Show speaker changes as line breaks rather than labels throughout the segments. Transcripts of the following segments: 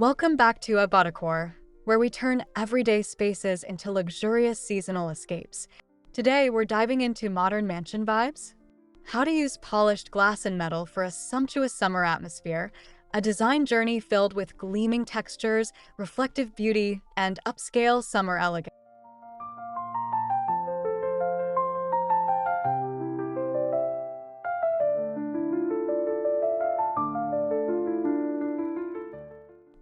Welcome back to Abodecor, where we turn everyday spaces into luxurious seasonal escapes. Today, we're diving into modern mansion vibes, how to use polished glass and metal for a sumptuous summer atmosphere, a design journey filled with gleaming textures, reflective beauty, and upscale summer elegance.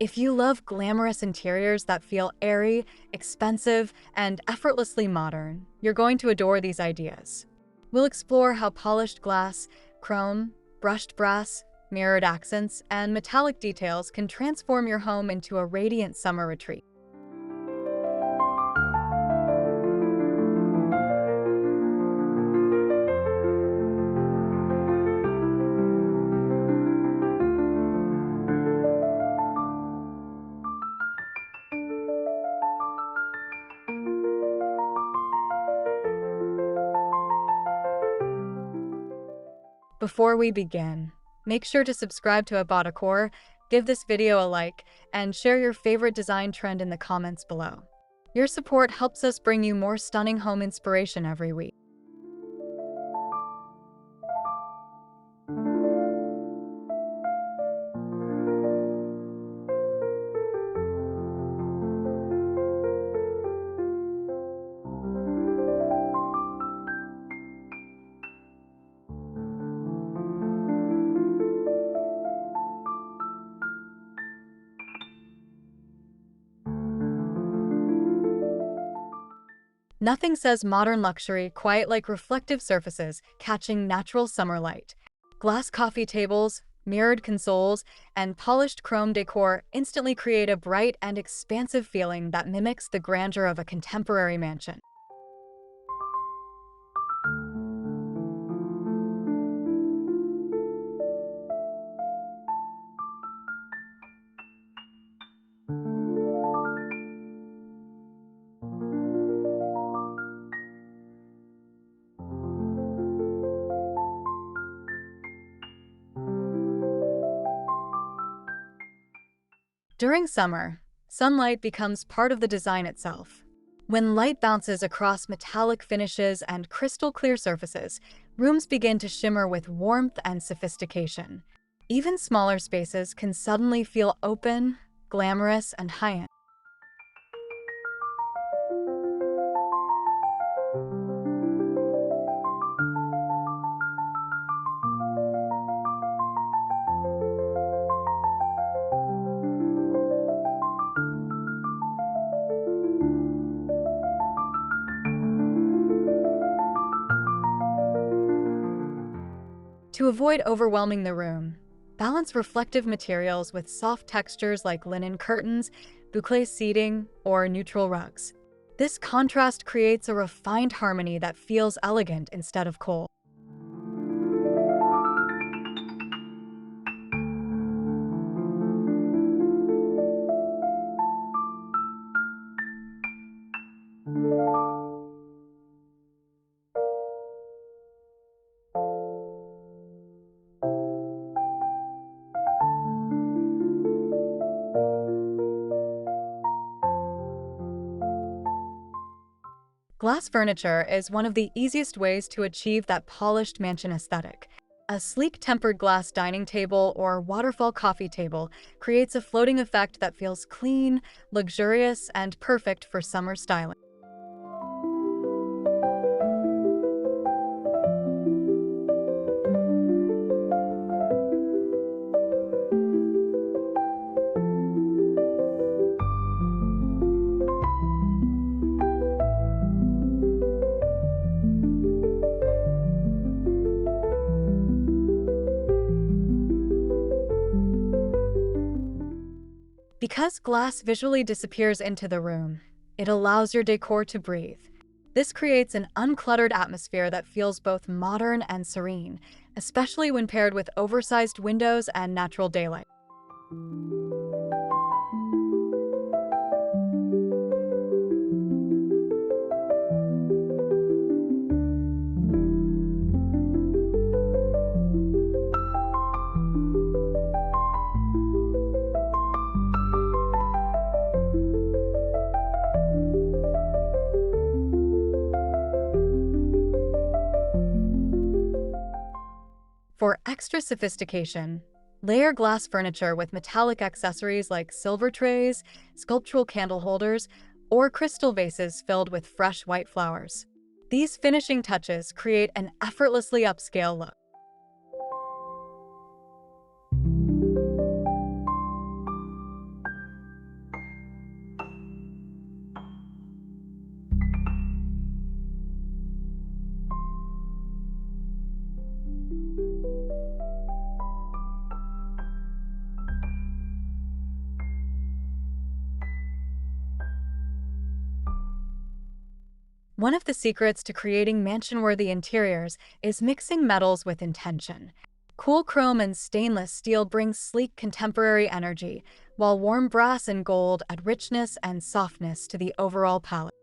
If you love glamorous interiors that feel airy, expensive, and effortlessly modern, you're going to adore these ideas. We'll explore how polished glass, chrome, brushed brass, mirrored accents, and metallic details can transform your home into a radiant summer retreat. Before we begin, make sure to subscribe to Abodecor, give this video a like, and share your favorite design trend in the comments below. Your support helps us bring you more stunning home inspiration every week. Nothing says modern luxury quite like reflective surfaces catching natural summer light. Glass coffee tables, mirrored consoles, and polished chrome decor instantly create a bright and expansive feeling that mimics the grandeur of a contemporary mansion. During summer, sunlight becomes part of the design itself. When light bounces across metallic finishes and crystal clear surfaces, rooms begin to shimmer with warmth and sophistication. Even smaller spaces can suddenly feel open, glamorous, and high-end. To avoid overwhelming the room, balance reflective materials with soft textures like linen curtains, boucle seating, or neutral rugs. This contrast creates a refined harmony that feels elegant instead of cold. Glass furniture is one of the easiest ways to achieve that polished mansion aesthetic. A sleek tempered glass dining table or waterfall coffee table creates a floating effect that feels clean, luxurious, and perfect for summer styling. Because glass visually disappears into the room, it allows your decor to breathe. This creates an uncluttered atmosphere that feels both modern and serene, especially when paired with oversized windows and natural daylight. For extra sophistication, layer glass furniture with metallic accessories like silver trays, sculptural candle holders, or crystal vases filled with fresh white flowers. These finishing touches create an effortlessly upscale look. One of the secrets to creating mansion-worthy interiors is mixing metals with intention. Cool chrome and stainless steel bring sleek contemporary energy, while warm brass and gold add richness and softness to the overall palette.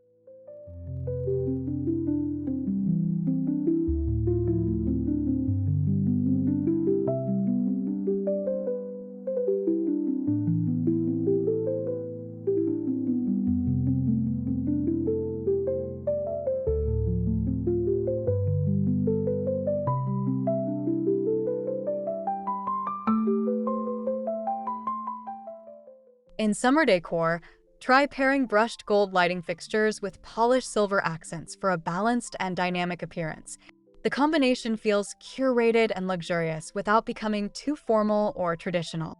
In summer decor, try pairing brushed gold lighting fixtures with polished silver accents for a balanced and dynamic appearance. The combination feels curated and luxurious without becoming too formal or traditional.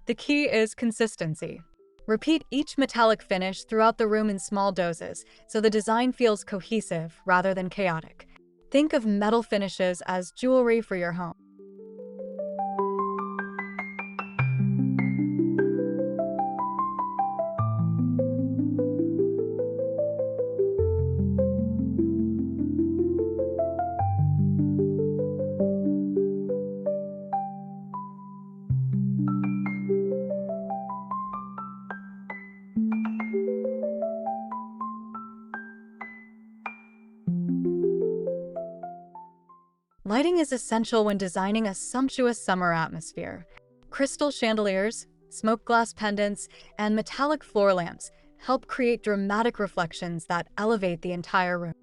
The key is consistency. Repeat each metallic finish throughout the room in small doses so the design feels cohesive rather than chaotic. Think of metal finishes as jewelry for your home. Lighting is essential when designing a sumptuous summer atmosphere. Crystal chandeliers, smoke glass pendants, and metallic floor lamps help create dramatic reflections that elevate the entire room.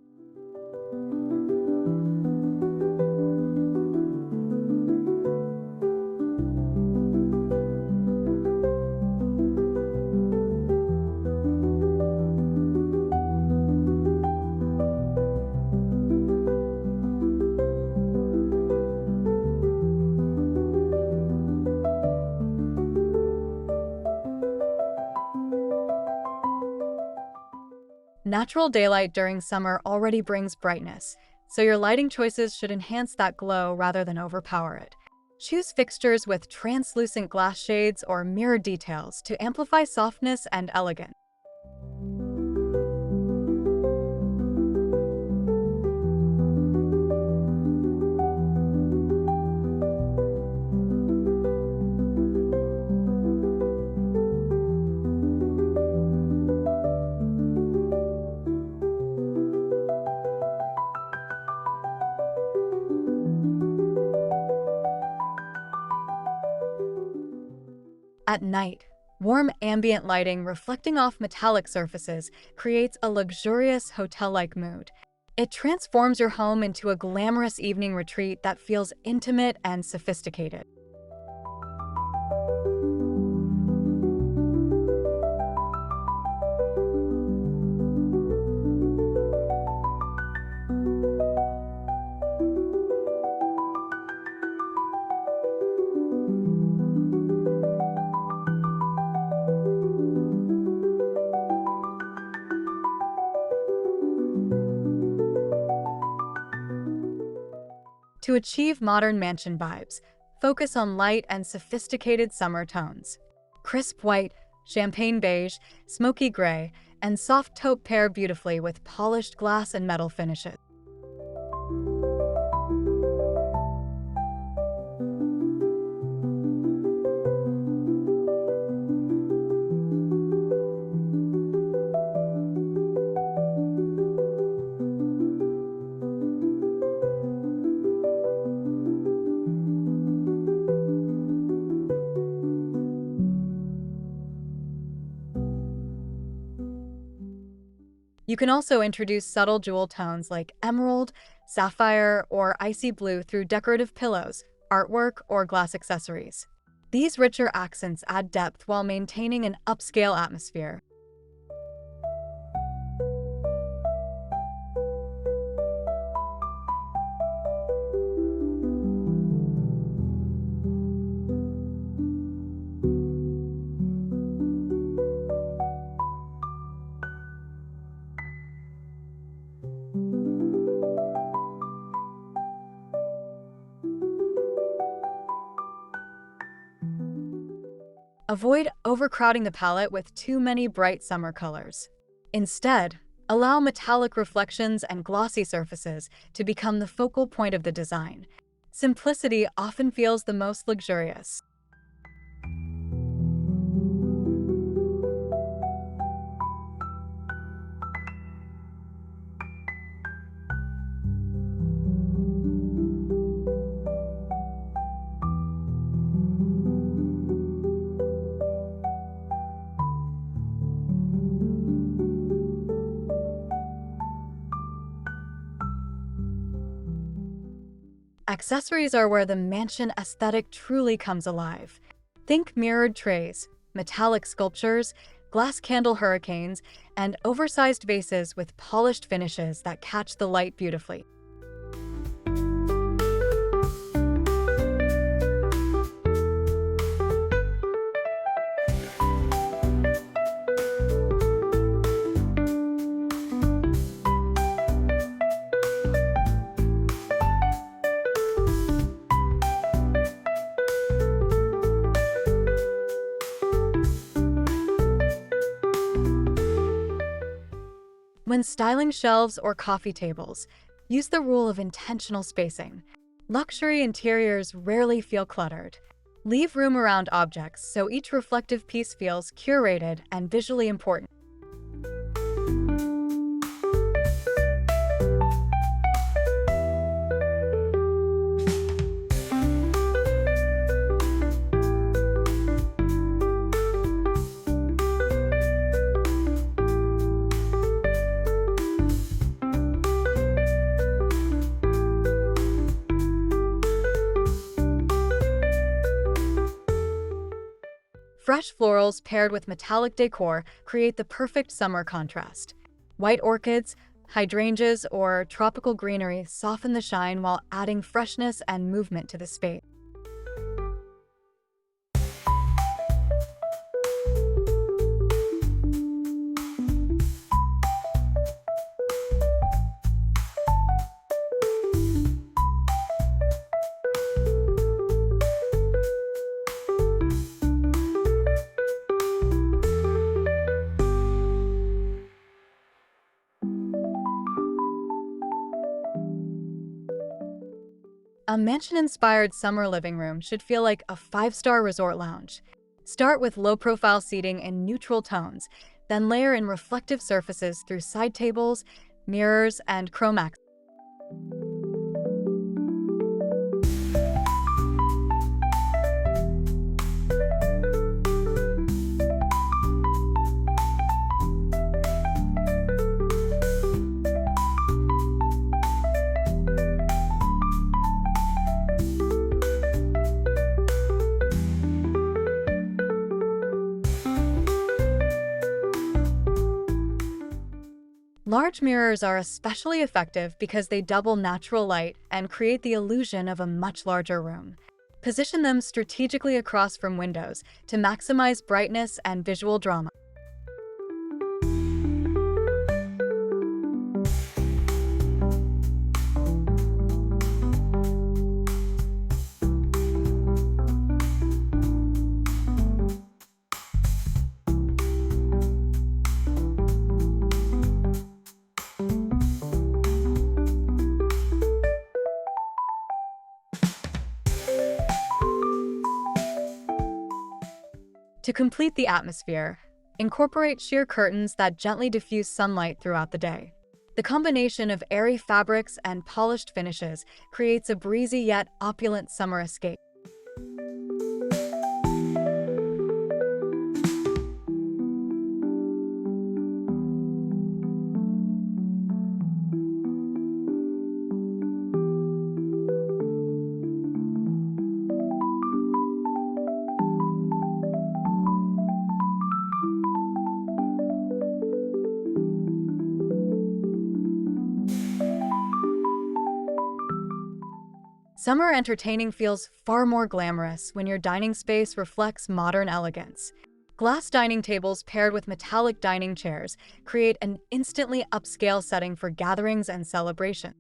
Natural daylight during summer already brings brightness, so your lighting choices should enhance that glow rather than overpower it. Choose fixtures with translucent glass shades or mirror details to amplify softness and elegance. At night, warm ambient lighting reflecting off metallic surfaces creates a luxurious hotel-like mood. It transforms your home into a glamorous evening retreat that feels intimate and sophisticated. To achieve modern mansion vibes, focus on light and sophisticated summer tones. Crisp white, champagne beige, smoky gray, and soft taupe pair beautifully with polished glass and metal finishes. You can also introduce subtle jewel tones like emerald, sapphire, or icy blue through decorative pillows, artwork, or glass accessories. These richer accents add depth while maintaining an upscale atmosphere. Avoid overcrowding the palette with too many bright summer colors. Instead, allow metallic reflections and glossy surfaces to become the focal point of the design. Simplicity often feels the most luxurious. Accessories are where the mansion aesthetic truly comes alive. Think mirrored trays, metallic sculptures, glass candle hurricanes, and oversized vases with polished finishes that catch the light beautifully. When styling shelves or coffee tables, use the rule of intentional spacing. Luxury interiors rarely feel cluttered. Leave room around objects so each reflective piece feels curated and visually important. Fresh florals paired with metallic decor create the perfect summer contrast. White orchids, hydrangeas, or tropical greenery soften the shine while adding freshness and movement to the space. A mansion-inspired summer living room should feel like a five-star resort lounge. Start with low-profile seating in neutral tones, then layer in reflective surfaces through side tables, mirrors, and chrome accents. Large mirrors are especially effective because they double natural light and create the illusion of a much larger room. Position them strategically across from windows to maximize brightness and visual drama. To complete the atmosphere, incorporate sheer curtains that gently diffuse sunlight throughout the day. The combination of airy fabrics and polished finishes creates a breezy yet opulent summer escape. Summer entertaining feels far more glamorous when your dining space reflects modern elegance. Glass dining tables paired with metallic dining chairs create an instantly upscale setting for gatherings and celebration.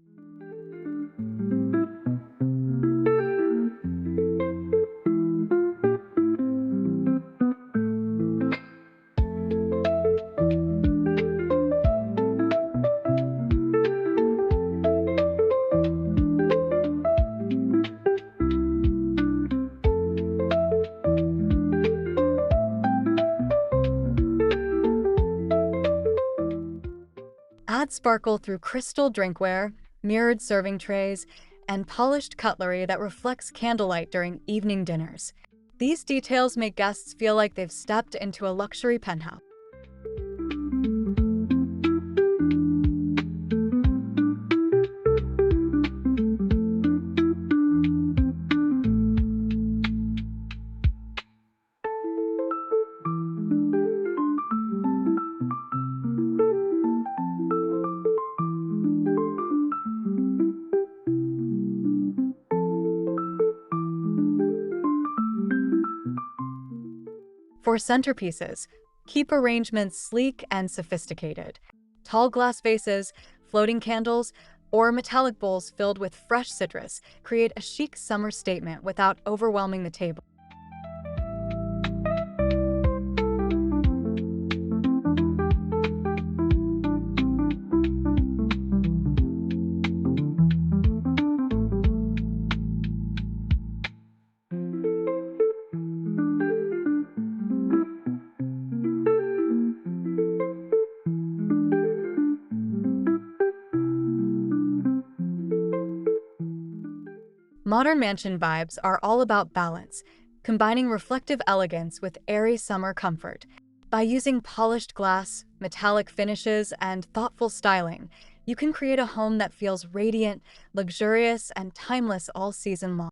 Add sparkle through crystal drinkware, mirrored serving trays, and polished cutlery that reflects candlelight during evening dinners. These details make guests feel like they've stepped into a luxury penthouse. For centerpieces, keep arrangements sleek and sophisticated. Tall glass vases, floating candles, or metallic bowls filled with fresh citrus create a chic summer statement without overwhelming the table. Modern mansion vibes are all about balance, combining reflective elegance with airy summer comfort. By using polished glass, metallic finishes, and thoughtful styling, you can create a home that feels radiant, luxurious, and timeless all season long.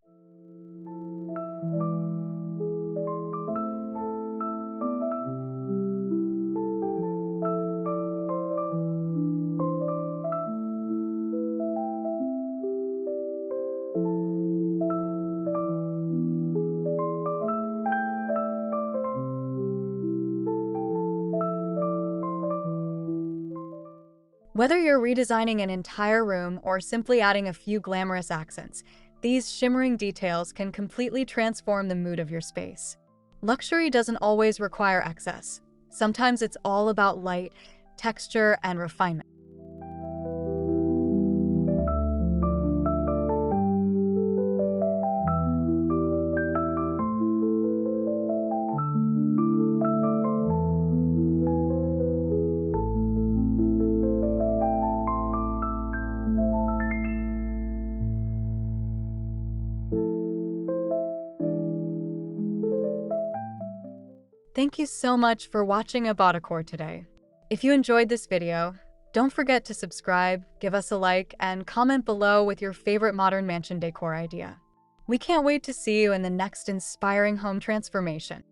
Whether you're redesigning an entire room or simply adding a few glamorous accents, these shimmering details can completely transform the mood of your space. Luxury doesn't always require excess. Sometimes it's all about light, texture, and refinement. Thank you so much for watching Abodecor today. If you enjoyed this video, don't forget to subscribe, give us a like, and comment below with your favorite modern mansion decor idea. We can't wait to see you in the next inspiring home transformation.